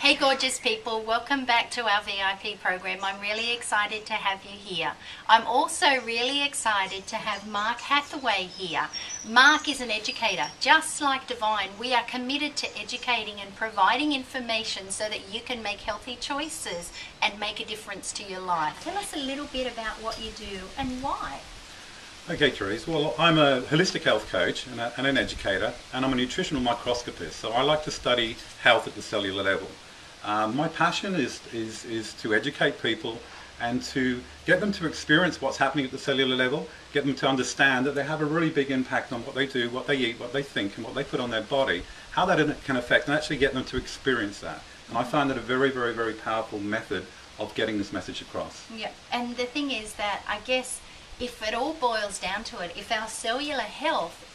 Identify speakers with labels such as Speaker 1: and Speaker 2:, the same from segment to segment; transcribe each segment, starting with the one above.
Speaker 1: Hey gorgeous people, welcome back to our VIP program. I'm really excited to have you here. I'm also really excited to have Mark Hathaway here. Mark is an educator. Just like Divine, we are committed to educating and providing information so that you can make healthy choices and make a difference to your life. Tell us a little bit about what you do and why.
Speaker 2: Okay, Therese. Well, I'm a holistic health coach and an educator, and I'm a nutritional microscopist. So I like to study health at the cellular level. My passion is to educate people and to get them to experience what's happening at the cellular level, get them to understand that they have a really big impact on what they do, what they eat, what they think, and what they put on their body, how that can affect, and actually get them to experience that. And I find that a very, very, very powerful method of getting this message across.
Speaker 1: Yeah, and the thing is that I guess if it all boils down to it, if our cellular health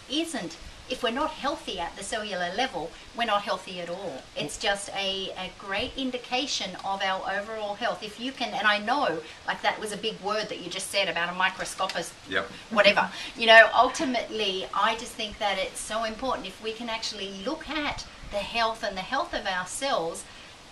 Speaker 1: if we're not healthy at the cellular level, we're not healthy at all. It's just a great indication of our overall health. If you can, and I know, like that was a big word that you just said about a microscopist,
Speaker 2: yep.
Speaker 1: Whatever. You know, ultimately, I just think that it's so important if we can actually look at the health and the health of our cells,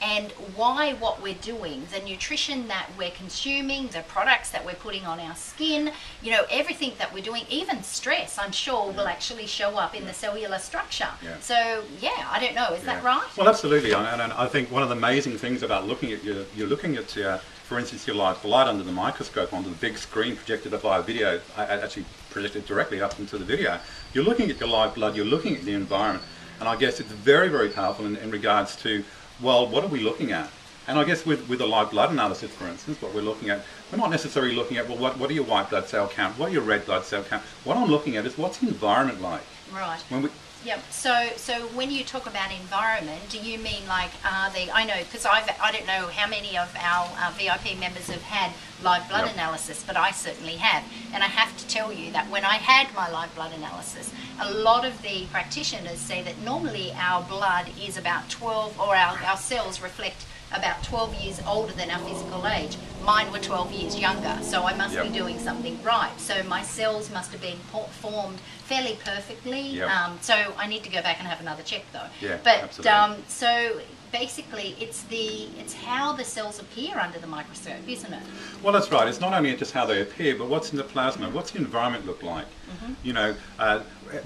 Speaker 1: and why what we're doing, the nutrition that we're consuming, the products that we're putting on our skin, you know, everything that we're doing, even stress, I'm sure, will actually show up in the cellular structure.
Speaker 2: Yeah.
Speaker 1: So, yeah, I don't know, is that right?
Speaker 2: Well, absolutely. And I think one of the amazing things about looking at you're looking at, for instance, your live blood under the microscope onto the big screen projected up via video, actually projected directly up into the video. You're looking at your live blood, you're looking at the environment, and I guess it's very, very powerful in regards to, well, what are we looking at? And I guess with a live blood analysis, for instance, what we're looking at, we're not necessarily looking at, well, what are your white blood cell count? What are your red blood cell count? What I'm looking at is what's the environment like?
Speaker 1: Right.
Speaker 2: When we,
Speaker 1: Yep. So when you talk about environment, do you mean like I know, because I don't know how many of our VIP members have had live blood analysis, but I certainly have. And I have to tell you that when I had my live blood analysis, a lot of the practitioners say that normally our blood is about 12, or our cells reflect about 12 years older than our physical age. Mine were 12 years younger, so I must be doing something right. So my cells must have been formed fairly perfectly. So I need to go back and have another check though.
Speaker 2: Yeah,
Speaker 1: but
Speaker 2: absolutely.
Speaker 1: so basically it's how the cells appear under the microscope, isn't it?
Speaker 2: Well, that's right. It's not only just how they appear, but what's in the plasma. What's the environment look like? You know,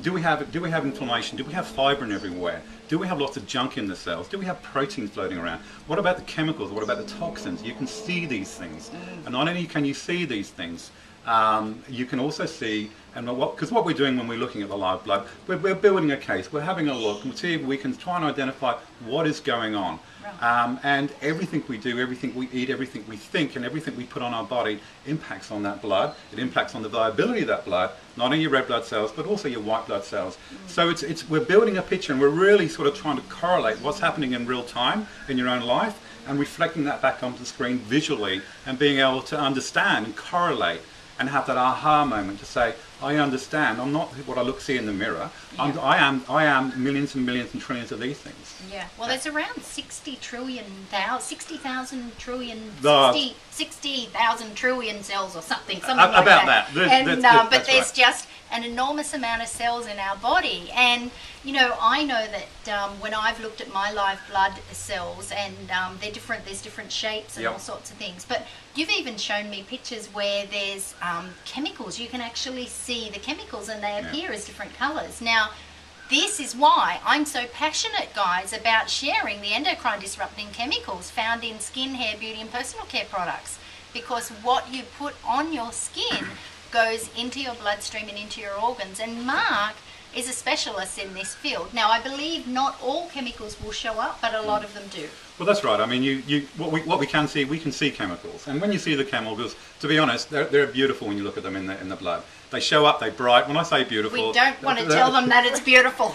Speaker 2: do we have inflammation? Do we have fibrin everywhere? Do we have lots of junk in the cells? Do we have proteins floating around? What about the chemicals? What about the toxins? You can see these things. And not only can you see these things, you can also see, and because what we're doing when we're looking at the live blood, we're building a case, we're having a look and see if we can try and identify what is going on. And everything we do, everything we eat, everything we think, and everything we put on our body impacts on that blood. It impacts on the viability of that blood, not only your red blood cells, but also your white blood cells. So we're building a picture, and we're really sort of trying to correlate what's happening in real time in your own life and reflecting that back onto the screen visually, and being able to understand and correlate and have that aha moment to say, I understand. I'm not what I see in the mirror. I am millions and millions and trillions of these things.
Speaker 1: Yeah. Well, there's around 60,000 trillion cells or something like
Speaker 2: that.
Speaker 1: But there's just an enormous amount of cells in our body, and you know, I know that when I've looked at my live blood cells, and they're different. There's different shapes and all sorts of things. But you've even shown me pictures where there's chemicals. You can actually see the chemicals, and they appear as different colours. Now, this is why I'm so passionate, guys, about sharing the endocrine disrupting chemicals found in skin, hair, beauty and personal care products, because what you put on your skin goes into your bloodstream and into your organs. And Mark is a specialist in this field. Now, I believe not all chemicals will show up, but a lot of them do.
Speaker 2: Well, that's right. I mean, what we can see chemicals, and when you see the chemicals, to be honest, they're beautiful when you look at them in the blood. They show up, they're bright. When I say beautiful,
Speaker 1: we don't want to tell them that it's beautiful.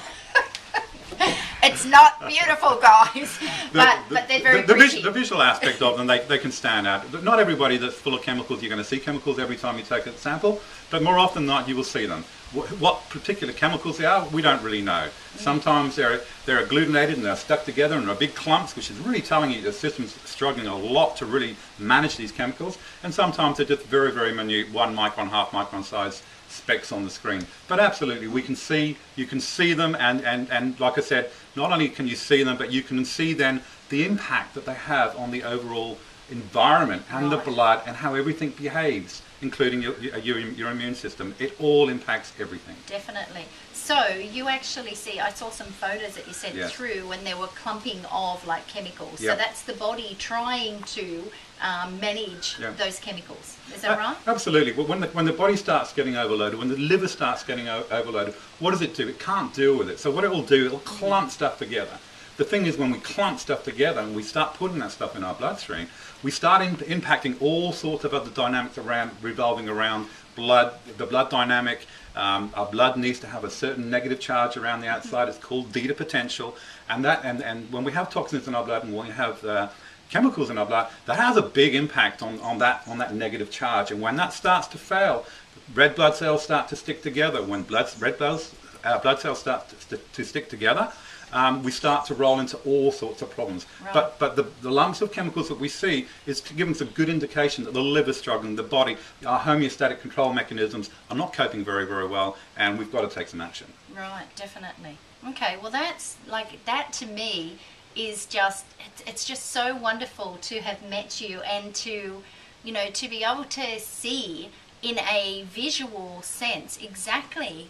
Speaker 1: It's not beautiful, guys, but they're very pretty.
Speaker 2: The visual aspect of them, they can stand out. Not everybody that's full of chemicals, you're going to see chemicals every time you take a sample, but more often than not, you will see them. What particular chemicals they are, we don't really know. Sometimes they're agglutinated and they're stuck together and they're big clumps, which is really telling you the system's struggling a lot to really manage these chemicals. And sometimes they're just very, very minute, 1 micron, half micron size specks on the screen. But absolutely, you can see them, and like I said, not only can you see them, but you can see then the impact that they have on the overall environment and the blood and how everything behaves, including your immune system. It all impacts everything.
Speaker 1: Definitely. So you actually see, I saw some photos that you sent through when there were clumping of like chemicals. So that's the body trying to manage those chemicals. Is that right?
Speaker 2: Absolutely. Well, when the body starts getting overloaded, when the liver starts getting overloaded, what does it do? It can't deal with it. So what it will do, it'll clump stuff together. The thing is, when we clump stuff together and we start putting that stuff in our bloodstream, we start impacting all sorts of other dynamics revolving around blood, the blood dynamic. Our blood needs to have a certain negative charge around the outside. It's called beta potential, and when we have toxins in our blood and when we have chemicals in our blood, that has a big impact on that negative charge. And when that starts to fail, red blood cells start to stick together. When blood cells start to stick together, we start to roll into all sorts of problems. Right. But the lumps of chemicals that we see is giving us a good indication that the liver's struggling, the body, our homeostatic control mechanisms are not coping very, very well, and we've got to take some action.
Speaker 1: Right, definitely. Okay, well that's like, that to me is just, it's just so wonderful to have met you and to, you know, to be able to see in a visual sense exactly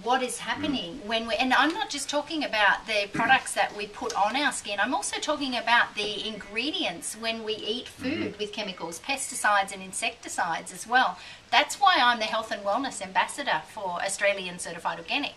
Speaker 1: what is happening when we, and I'm not just talking about the products that we put on our skin, I'm also talking about the ingredients when we eat food with chemicals, pesticides and insecticides as well. That's why I'm the Health and Wellness Ambassador for Australian Certified Organic.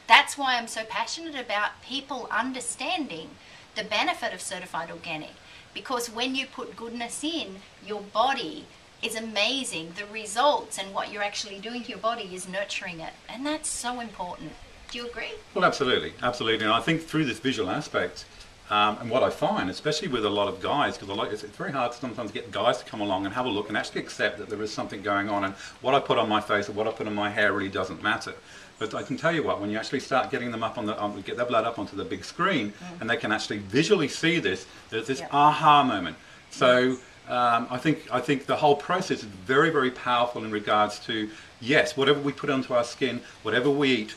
Speaker 1: That's why I'm so passionate about people understanding the benefit of certified organic, because when you put goodness in, your body is amazing. The results and what you're actually doing to your body is nurturing it, and that's so important. Do you agree?
Speaker 2: Well, absolutely, absolutely. And I think through this visual aspect, and what I find, especially with a lot of guys, because it's very hard to sometimes get guys to come along and have a look and actually accept that there is something going on, and what I put on my face or what I put on my hair really doesn't matter. But I can tell you what, when you actually start getting them up on get their blood up onto the big screen, and they can actually visually see this, there's this aha moment. So I think the whole process is very, very powerful in regards to, yes, whatever we put onto our skin, whatever we eat,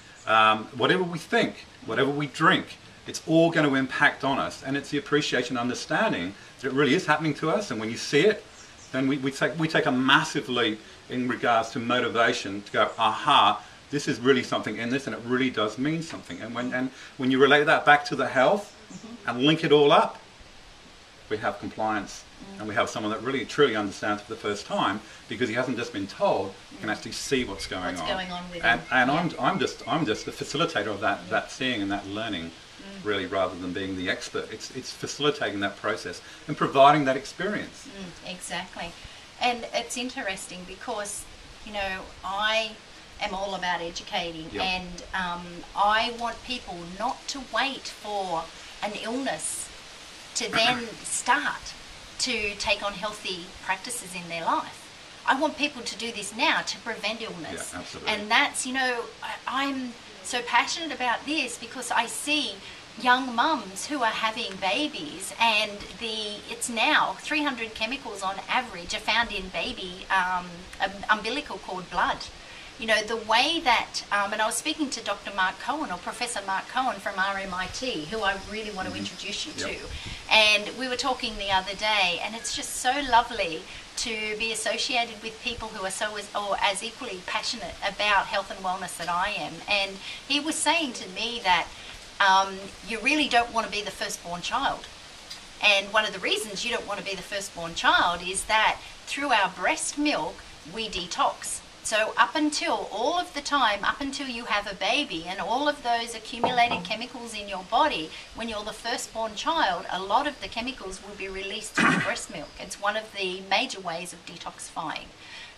Speaker 2: whatever we think, whatever we drink, it's all going to impact on us. And it's the appreciation, understanding that it really is happening to us. And when you see it, then we take a massive leap in regards to motivation to go, aha, this is really something in this, and it really does mean something. And when you relate that back to the health and link it all up, we have compliance. And we have someone that really truly understands for the first time, because he hasn't just been told, he can actually see what's going on
Speaker 1: with
Speaker 2: and
Speaker 1: him.
Speaker 2: I'm just the facilitator of that seeing and that learning, really, rather than being the expert. It's facilitating that process and providing that experience.
Speaker 1: Exactly. And it's interesting because, you know, I am all about educating, and I want people not to wait for an illness to then start to take on healthy practices in their life. I want people to do this now to prevent illness.
Speaker 2: Yeah, absolutely.
Speaker 1: And that's, you know, I'm so passionate about this because I see young mums who are having babies, and it's now 300 chemicals on average are found in baby umbilical cord blood. You know, the way that, and I was speaking to Dr. Mark Cohen, or Professor Mark Cohen from RMIT, who I really want to introduce you to. And we were talking the other day, and it's just so lovely to be associated with people who are as equally passionate about health and wellness that I am. And he was saying to me that you really don't want to be the firstborn child. And one of the reasons you don't want to be the firstborn child is that through our breast milk, we detox. So up until you have a baby and all of those accumulated chemicals in your body, when you're the firstborn child, a lot of the chemicals will be released through the breast milk. It's one of the major ways of detoxifying.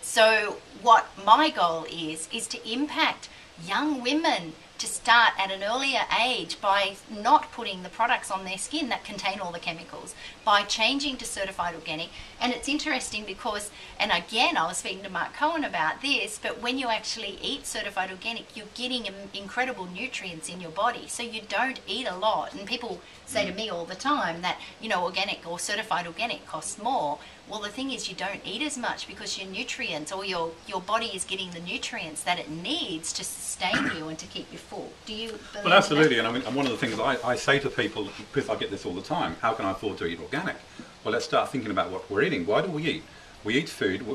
Speaker 1: So what my goal is to impact young women to start at an earlier age by not putting the products on their skin that contain all the chemicals, by changing to certified organic. And it's interesting because, and again, I was speaking to Mark Cohen about this, but when you actually eat certified organic, you're getting incredible nutrients in your body. So you don't eat a lot. And people say to me all the time that, you know, organic or certified organic costs more. Well, the thing is, you don't eat as much because your nutrients, or your body is getting the nutrients that it needs to sustain you and to keep you full. Do you believe
Speaker 2: Well, absolutely.
Speaker 1: that?
Speaker 2: And I mean, and one of the things I say to people, because I get this all the time, how can I afford to eat organic? Well, let's start thinking about what we're eating. Why do we eat? We eat food.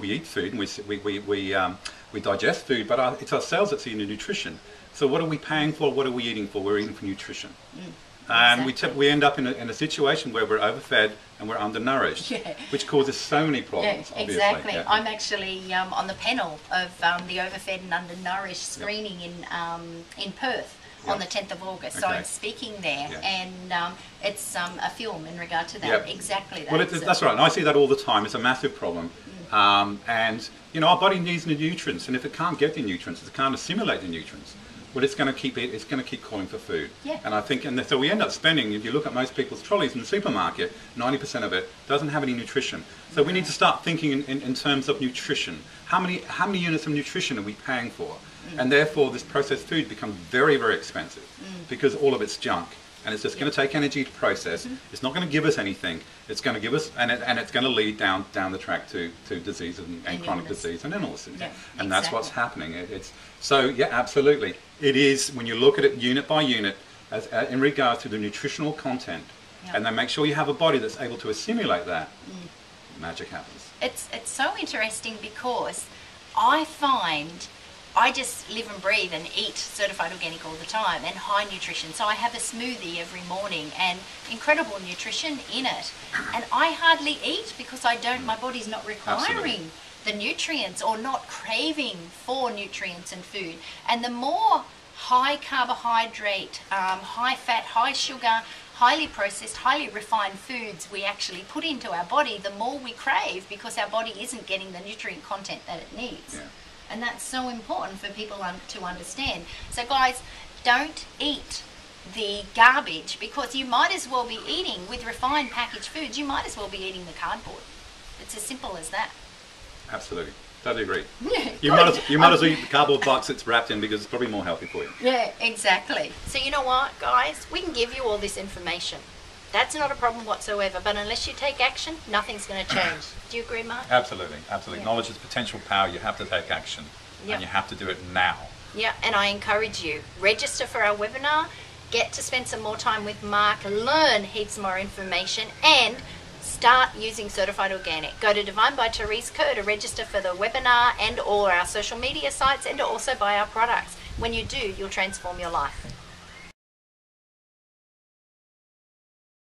Speaker 2: We eat food, and we digest food. But it's our cells that's eating the nutrition. So what are we paying for? What are we eating for? We're eating for nutrition. And
Speaker 1: Exactly.
Speaker 2: we end up in a situation where we're overfed and we're undernourished, which causes so many problems.
Speaker 1: Yeah, exactly. Yeah. I'm actually on the panel of the overfed and undernourished screening in Perth on the 10th of August. So I'm speaking there, and it's a film in regard to that. Exactly that.
Speaker 2: Well, that's right. And I see that all the time. It's a massive problem. And you know, our body needs the nutrients, and if it can't get the nutrients, it can't assimilate the nutrients. Well, it's going to keep calling for food.
Speaker 1: Yeah.
Speaker 2: And I think, and so we end up spending, if you look at most people's trolleys in the supermarket, 90% of it doesn't have any nutrition. So we need to start thinking in terms of nutrition. How many units of nutrition are we paying for? And therefore this processed food becomes very, very expensive because all of it's junk. And it's just going to take energy to process. It's not going to give us anything. It's going to give us, and it's going to lead down the track to disease and chronic disease and illness. And that's what's happening. So yeah, absolutely. It is, when you look at it unit by unit, in regards to the nutritional content, and then make sure you have a body that's able to assimilate that, magic happens.
Speaker 1: It's so interesting because I find I just live and breathe and eat certified organic all the time and high nutrition. So I have a smoothie every morning and incredible nutrition in it. And I hardly eat because my body's not requiring the nutrients or not craving for nutrients and food. And the more high carbohydrate, high fat, high sugar, highly processed, highly refined foods we actually put into our body, the more we crave because our body isn't getting the nutrient content that it needs.
Speaker 2: Yeah.
Speaker 1: And that's so important for people to understand. So guys, don't eat the garbage, because you might as well be eating with refined packaged foods. You might as well be eating the cardboard. It's as simple as that.
Speaker 2: Absolutely. Totally agree.
Speaker 1: Yeah,
Speaker 2: you might as well eat the cardboard box it's wrapped in, because it's probably more healthy for you.
Speaker 1: Yeah, exactly. So you know what, guys? We can give you all this information. That's not a problem whatsoever, but unless you take action, nothing's going to change. Do you agree, Mark?
Speaker 2: Absolutely, absolutely.
Speaker 1: Yeah.
Speaker 2: Knowledge is potential power. You have to take action, and you have to do it now.
Speaker 1: Yeah, and I encourage you, register for our webinar, get to spend some more time with Mark, learn heaps more information, and start using certified organic. Go to Divine by Therese Kerr to register for the webinar and or our social media sites, and to also buy our products. When you do, you'll transform your life.